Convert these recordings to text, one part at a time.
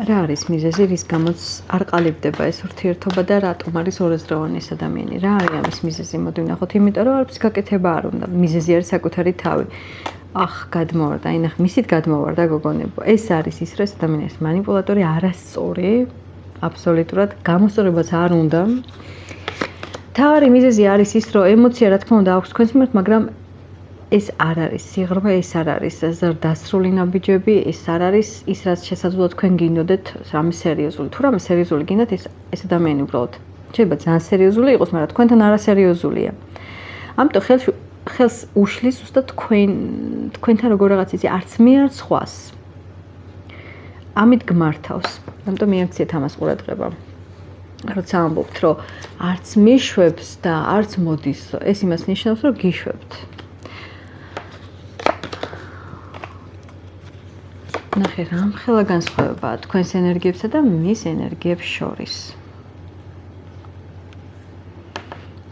რა არის მიზეზი, რის გამოც არ ყალიბდება ეს ურთიერთობა და რატომ არის ორაზროვანი ეს ადამიანი? რა არის ამის მიზეზი? მოდი ვნახოთ, იმიტომ რომ არც გაკეთება არ უნდა. მიზეზი არის საკუთარი თავი. გადმოვარდა, ნახე, მისით გადმოვარდა გოგონებო. ეს არის ის, რომ ეს ადამიანი არის მანიპულატორი, არასწორი, აბსოლუტურად გამოსწორებაც არ უნდა. თავი მიზეზი არის ის, რომ ემოცია რა თქმა უნდა აქვს თქვენს მიმართ, მაგრამ ეს არ არის სიღრმე, ეს არ არის ზრდასრული ნაბიჯები, ეს არ არის ის, რაც შესაძლოა თქვენ გინდოდეთ რამე სერიოზული. თუ რამე სერიოზული გინდათ, ეს ადამიანი უბრალოდ შეიძლება ძალიან სერიოზული იყოს, მაგრამ თქვენთან არასერიოზულია. ამიტომ ხელს უშლის უბრალოდ თქვენთან როგორ რაღაც ისი არც მე არც სხვას. ამით გმართავს. ამიტომ მიაქციეთ ამას ყურადღება. როცა ამბობთ, რომ არც მიშვებს და არც მოდის, ეს იმას ნიშნავს, რომ გიშვებთ. ნახე, რამხელა განსხვავებაა თქვენს ენერგიებსა და მის ენერგიებს შორის.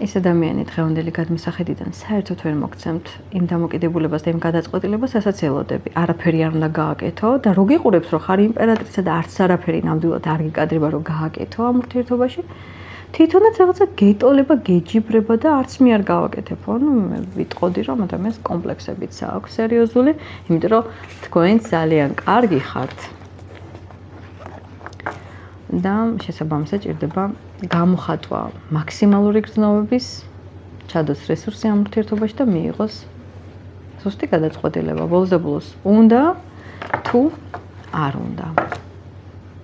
ეს ადამიანი დღევანდელი გადმოსახედიდან საერთოდ ვერ მოგცემთ იმ დამოკიდებულებას და იმ გადაწყვეტილებას, რასაც ელოდები. არაფერი არ უნდა გააკეთო და რო გიყურებს, რომ ხარ იმპერატრიცა და არც არაფერი ნამდვილად არ გიკადრება, რომ გააკეთო ამ ურთიერთობაში, თვითონაც რაღაცა გეტოლება, გეჯიბრება და არც მე არ გავაკეთებო. მე ვიტყოდი, რომ ადამიანს კომპლექსებიც აქვს სერიოზული, იმიტომ რომ თქვენ ძალიან კარგი ხართ. და შესაბამისად ჭირდება გამოხატვა მაქსიმალური გრძნობების, ჩადოს რესურსი ამ ურთიერთობაში და მიიღოს ზუსტი გადაწყვეტილება. ბოლოს და ბოლოს უნდა თუ არ უნდა.